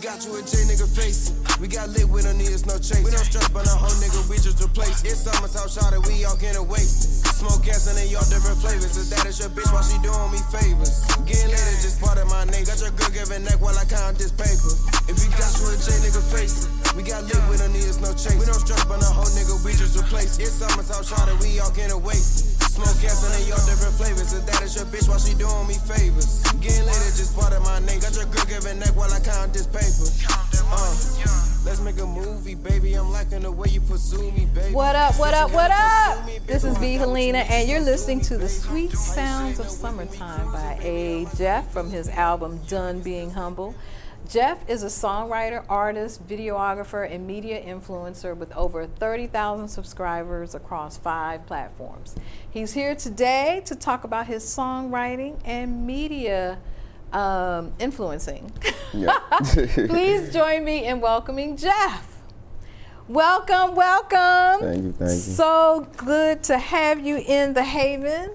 got you a J nigga face. We got lit, we don't need us no chase. We don't stress, but a whole nigga, we just replace. It's summer, South shot it, we all getting wasted. Smoke gas and they all different flavors. If that is your bitch, why she doing me favors? Getting lit is just part of my name. Got your girl giving neck while I count this paper. If we got you a J nigga face, we got lit, we don't need us no chase. We don't stress, but a whole nigga, we just replace. It's summer, South shot it, we all getting wasted. Smoke gas and they all different flavors. If that is your bitch, why she doing me favors? Getting lit is just part of my name. Got your girl giving neck while I count this paper. Let's make a movie, baby. I'm liking the way you pursue me, baby. What up, what up, what up? This is B. Helena, and you're listening to The Sweet Sounds of Summertime by A. Jeff from his album Done Being Humble. Jeff is a songwriter, artist, videographer, and media influencer with over 30,000 subscribers across 5 platforms. He's here today to talk about his songwriting and media influencing. Yeah. Please join me in welcoming Jeff. Welcome, welcome. Thank you, thank you. So good to have you in the Haven.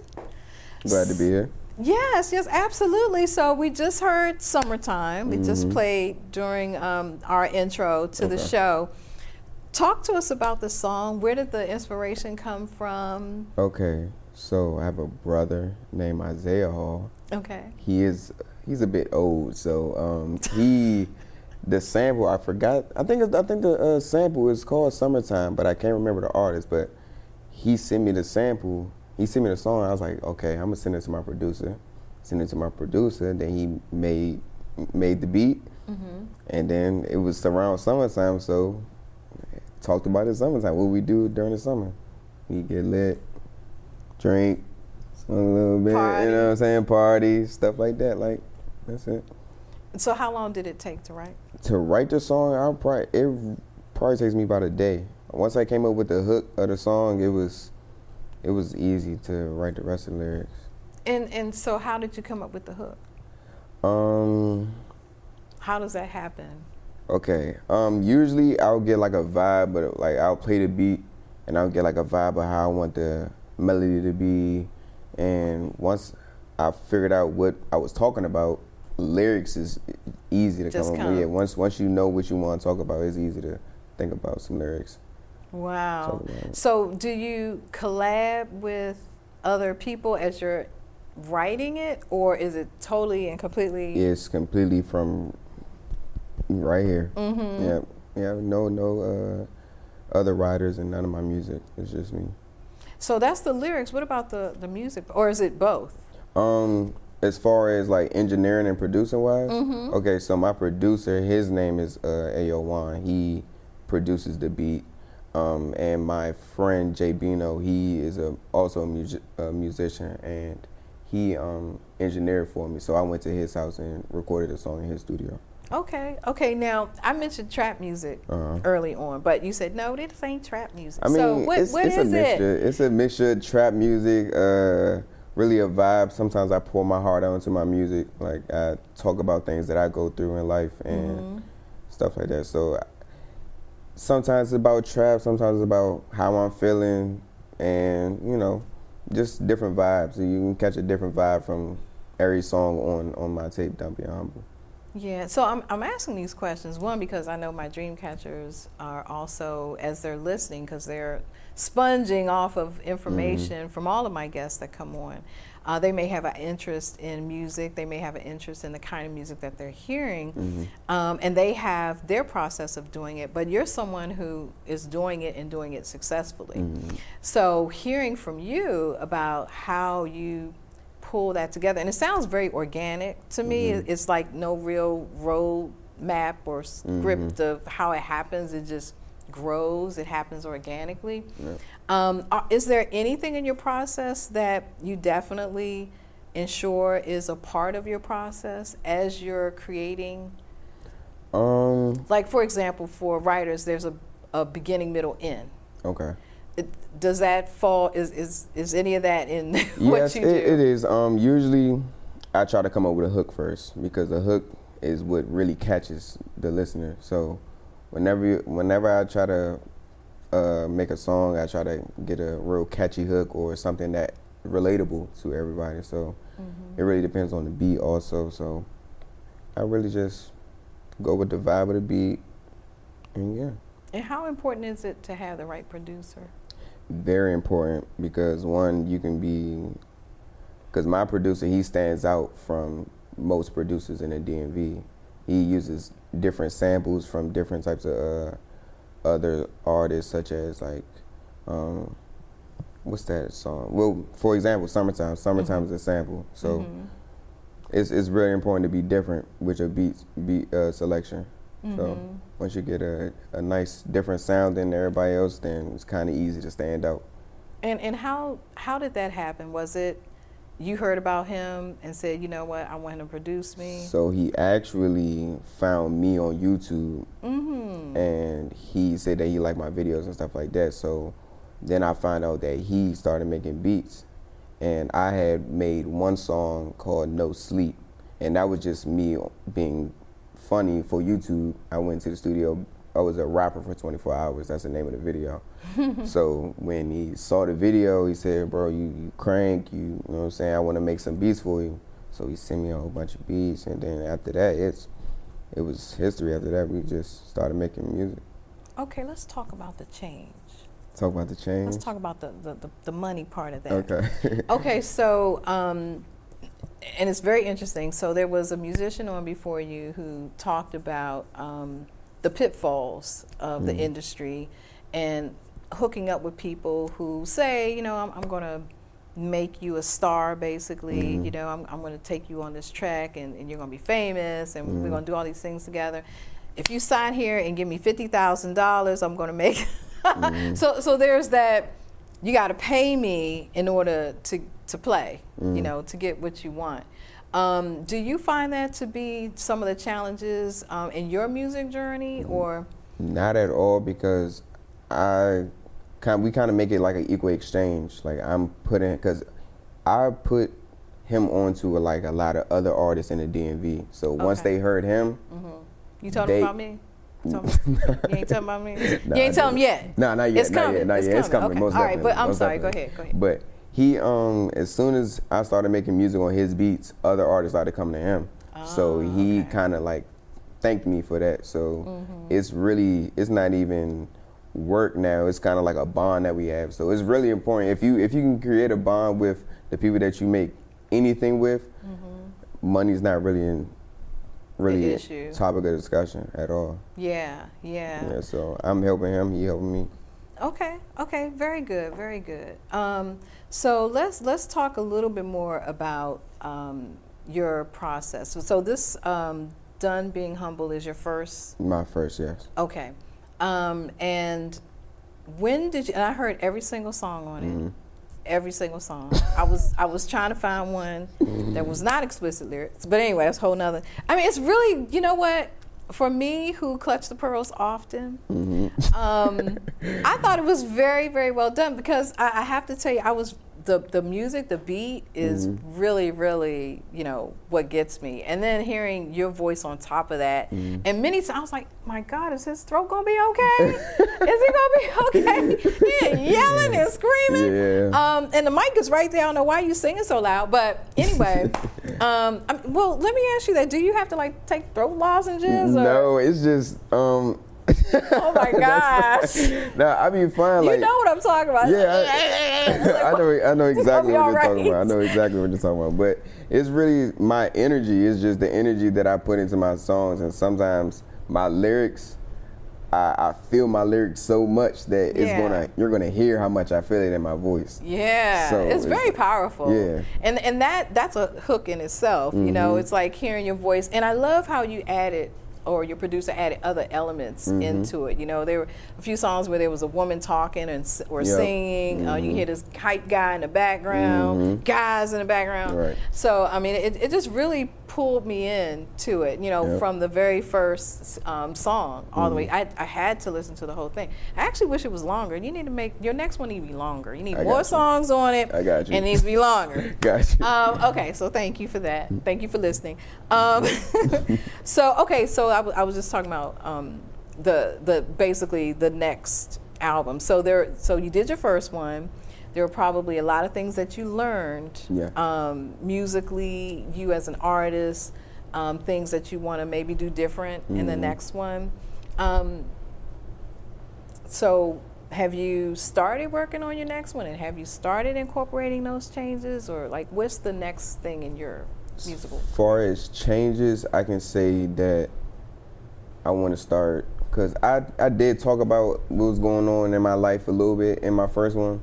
Glad to be here. Yes, yes, absolutely. So we just heard Summertime. We just played during our intro to the show. Talk to us about the song. Where did the inspiration come from? Okay, so I have a brother named Isaiah Hall. Okay. He's a bit old, so the sample I forgot. I think the sample is called Summertime, but I can't remember the artist. But he sent me the sample. He sent me the song. I was like, okay, I'm gonna send it to my producer. Send it to my producer. Then he made the beat, and then it was around summertime. So talked about it summertime. What we do during the summer? We get lit, drink, smoke a little bit. Party. You know what I'm saying? Party, stuff like that. Like that's it. So how long did it take to write? To write the song, it probably takes me about a day. Once I came up with the hook of the song, it was easy to write the rest of the lyrics. And so how did you come up with the hook? How does that happen? Okay. Usually I'll get like a vibe, but like I'll play the beat and I'll get like a vibe of how I want the melody to be. And once I figured out what I was talking about, lyrics is easy to Just come up with. Yeah, once you know what you want to talk about, it's easy to think about some lyrics. Wow. So do you collab with other people as you're writing it, or is it totally and completely? It's completely from right here. Yeah. No other writers and none of my music. It's just me. So that's the lyrics. What about the music, or is it both? As far as like engineering and producing wise, okay. So my producer, his name is Ayo Wan. He produces the beat. And my friend Jay Bino, he is also a musician, and he engineered for me. So I went to his house and recorded a song in his studio. Okay. Now I mentioned trap music early on, but you said no, this ain't trap music. I mean, so what it's is a it? mixture. It's a mixture of trap music, really a vibe. Sometimes I pour my heart out into my music. Like I talk about things that I go through in life and stuff like that. So sometimes it's about trap, sometimes it's about how I'm feeling, and just different vibes. So you can catch a different vibe from every song on my tape, Done Being Humble. Yeah, so I'm asking these questions, one, because I know my dream catchers are also, as they're listening, because they're sponging off of information from all of my guests that come on. They may have an interest in music, they may have an interest in the kind of music that they're hearing, and they have their process of doing it, but you're someone who is doing it and doing it successfully. So hearing from you about how you pull that together, and it sounds very organic to me. It's like no real road map or script of how it happens. It just grows. It happens organically. Is there anything in your process that you definitely ensure is a part of your process as you're creating? Like, for example, for writers, there's a beginning, middle, end. Okay. Does that fall? Is any of that in what yes, you do? It is. Usually, I try to come up with a hook first, because the hook is what really catches the listener. So, whenever I try to make a song, I try to get a real catchy hook or something that relatable to everybody. So, it really depends on the beat also. So, I really just go with the vibe of the beat, and yeah. And how important is it to have the right producer? Very important, because one, you can be, because my producer, he stands out from most producers in the DMV. He uses different samples from different types of other artists, such as like, what's that song? Well, for example, Summertime. Summertime is a sample, so it's really important to be different with your beat selection. So once you get a nice different sound than everybody else, then it's kind of easy to stand out. And how did that happen? Was it you heard about him and said, you know what, I want him to produce me? So he actually found me on YouTube, and he said that he liked my videos and stuff like that. So then I found out that he started making beats, and I had made one song called No Sleep, and that was just me being funny for YouTube. I went to the studio. I was a rapper for 24 hours. That's the name of the video. So when he saw the video, he said, bro, you crank, you know what I'm saying? I want to make some beats for you. So he sent me a whole bunch of beats, and then after that, it was history. After that, we just started making music. Okay, let's talk about the change. Talk about the change? Let's talk about the money part of that. Okay. Okay, so, and it's very interesting. So there was a musician on before you who talked about the pitfalls of the industry and hooking up with people who say, you know, I'm going to make you a star, basically. You know, I'm going to take you on this track, and you're going to be famous, and we're going to do all these things together. If you sign here and give me $50,000, I'm going to make. So there's that. You got to pay me in order to play. You know, to get what you want. Do you find that to be some of the challenges in your music journey, or? Not at all, because we kind of make it like an equal exchange. Like because I put him onto like a lot of other artists in the DMV. So once they heard him, you told him about me. You ain't talking about me. You ain't telling him yet. No, not yet. It's coming. Not yet. It's coming. Okay. Most all definitely. Right, but I'm most sorry. definitely. Go ahead. But he, as soon as I started making music on his beats, other artists started coming to him. So he kind of like thanked me for that. So it's not even work now. It's kind of like a bond that we have. So it's really important. If you can create a bond with the people that you make anything with, money's not really a topic of discussion at all. Yeah, so I'm helping him, he helping me. Okay, very good. So let's talk a little bit more about your process. So this Done Being Humble is your first? My first, yes. Okay. And when did you, and I heard every single song on it. Every single song. I was trying to find one that was not explicit lyrics. But anyway, that's a whole nother. I mean, it's really, you know what? For me, who clutch the pearls often, I thought it was very, very well done, because I have to tell you, the music, the beat is really, really, you know, what gets me. And then hearing your voice on top of that, and many times I was like, my God, is his throat gonna be okay? Is he gonna be okay? Yeah, yelling and screaming. Yeah. And the mic is right there. I don't know why you singing so loud, but anyway. Well, let me ask you that. Do you have to like take throat lozenges? Or? No, it's just. Oh my gosh! Nah, I mean, fine. You like, know what I'm talking about. Yeah, I know exactly what you're talking about. I know exactly what you're talking about. But it's really my energy. It's just the energy that I put into my songs, and sometimes my lyrics, I feel my lyrics so much that you're gonna hear how much I feel it in my voice. Yeah, so it's very powerful. Yeah, and that's a hook in itself. You know, it's like hearing your voice, and I love how you added, or your producer added, other elements into it. You know, there were a few songs where there was a woman talking or singing. You can hear this hype guy in the background, guys in the background. Right. So, I mean, it just really pulled me into it, you know, from the very first song all the way. I had to listen to the whole thing. I actually wish it was longer. You need to make, your next one need to be longer. You need more songs on it. I got you. And it needs to be longer. Got you. Okay, so thank you for that. Thank you for listening. So I was just talking about the basically the next album. So you did your first one. There were probably a lot of things that you learned musically, you as an artist, things that you want to maybe do different in the next one. So have you started working on your next one, and have you started incorporating those changes, or like what's the next thing in your musical? As far as changes, I can say that I want to start, because I did talk about what was going on in my life a little bit in my first one,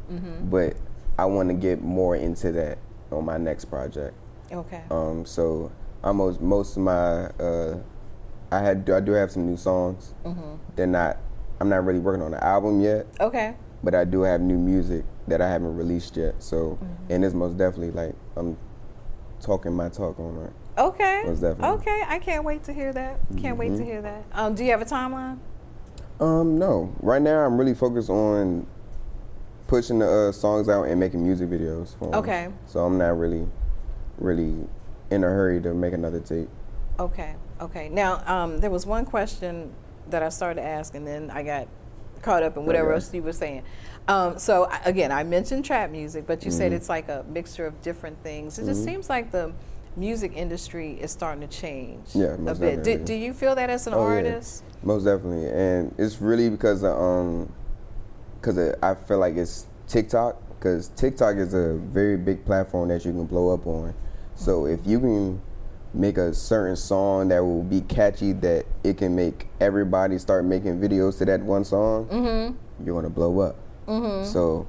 but I want to get more into that on my next project. Okay. So most of my I do have some new songs. I'm not really working on an album yet. Okay. But I do have new music that I haven't released yet. So and it's most definitely like I'm talking my talk on it. Okay. Most definitely. Okay. I can't wait to hear that. Can't wait to hear that. Do you have a timeline? No. Right now I'm really focused on pushing the songs out and making music videos for them. Okay. So I'm not really in a hurry to make another tape. Okay. Okay. Now, there was one question that I started to ask, and then I got caught up in whatever else you were saying. So again, I mentioned trap music, but you said it's like a mixture of different things. It just seems like the music industry is starting to change a bit. Do you feel that as an artist? Yeah. Most definitely, and it's really because I feel like it's TikTok, because TikTok is a very big platform that you can blow up on. So if you can make a certain song that will be catchy, that it can make everybody start making videos to that one song, you're gonna blow up. So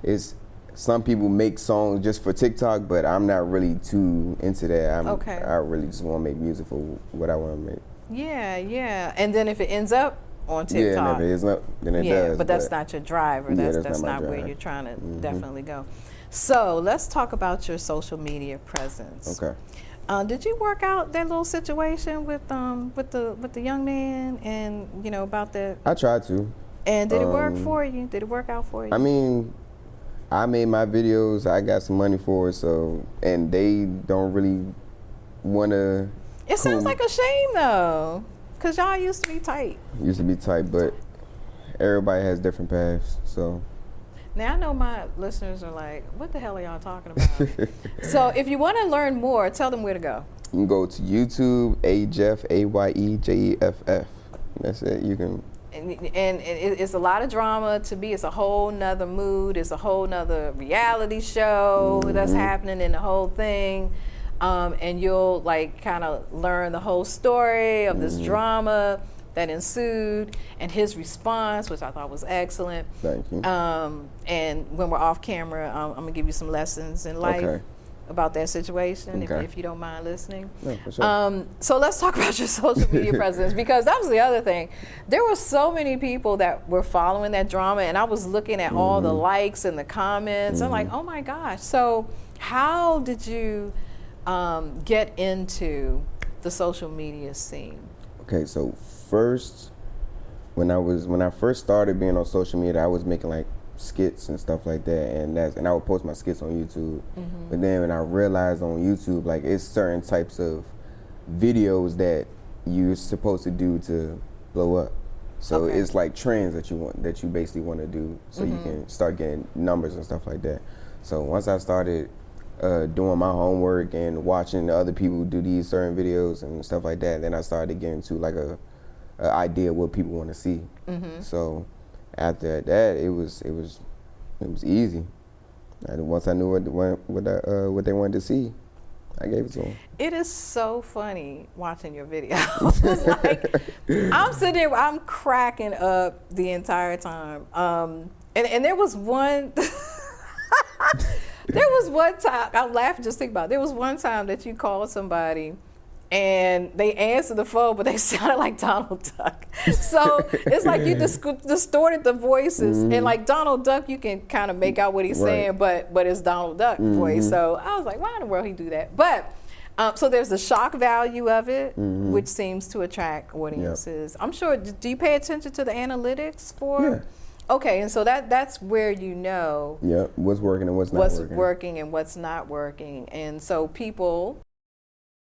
it's some people make songs just for TikTok, but I'm not really too into that. I really just want to make music for what I want to make. Yeah, yeah. And then if it ends up on TikTok, yeah, and if it ends up, then it does. But that's not your driver. That's not where you're trying to definitely go. So let's talk about your social media presence. Okay. Did you work out that little situation with the young man, and about that? I tried to. And did it work for you? Did it work out for you? I mean, I made my videos. I got some money for it, so, and they don't really want to. It sounds like a shame though, because y'all used to be tight. Used to be tight, but everybody has different paths, so. Now I know my listeners are like, what the hell are y'all talking about? So if you want to learn more, tell them where to go. You can go to YouTube, Ayejeff, Ayejeff. That's it. You can. And it's a lot of drama to be. It's a whole nother mood. It's a whole nother reality show that's happening in the whole thing. And you'll like kind of learn the whole story of this drama that ensued, and his response, which I thought was excellent. Thank you. And when we're off camera, I'm gonna give you some lessons in life about that situation, if you don't mind listening. No, for sure. So let's talk about your social media presence, because that was the other thing. There were so many people that were following that drama, and I was looking at all the likes and the comments. I'm like, oh my gosh. So how did you get into the social media scene? Okay, so first, when I first started being on social media, I was making like skits and stuff like that, and I would post my skits on YouTube. But then when I realized on YouTube, like, it's certain types of videos that you're supposed to do to blow up. So it's like trends that you basically want to do, so you can start getting numbers and stuff like that. So once I started doing my homework and watching the other people do these certain videos and stuff like that, then I started getting to like a idea of what people want to see. So after that, it was easy. And once I knew what they wanted to see, I gave it to them. It is so funny watching your videos. Like, I'm sitting there, I'm cracking up the entire time. And there was one. There was one time, I'm laughing just think about it. There was one time that you called somebody and they answered the phone, but they sounded like Donald Duck. So it's like you distorted the voices. And like Donald Duck, you can kind of make out what he's saying, but it's Donald Duck voice. So I was like, why in the world he do that? But so there's the shock value of it, which seems to attract audiences. I'm sure, do you pay attention to the analytics for? Yeah. Okay, and so that's where you know what's working and what's not working. What's working and what's not working. And so people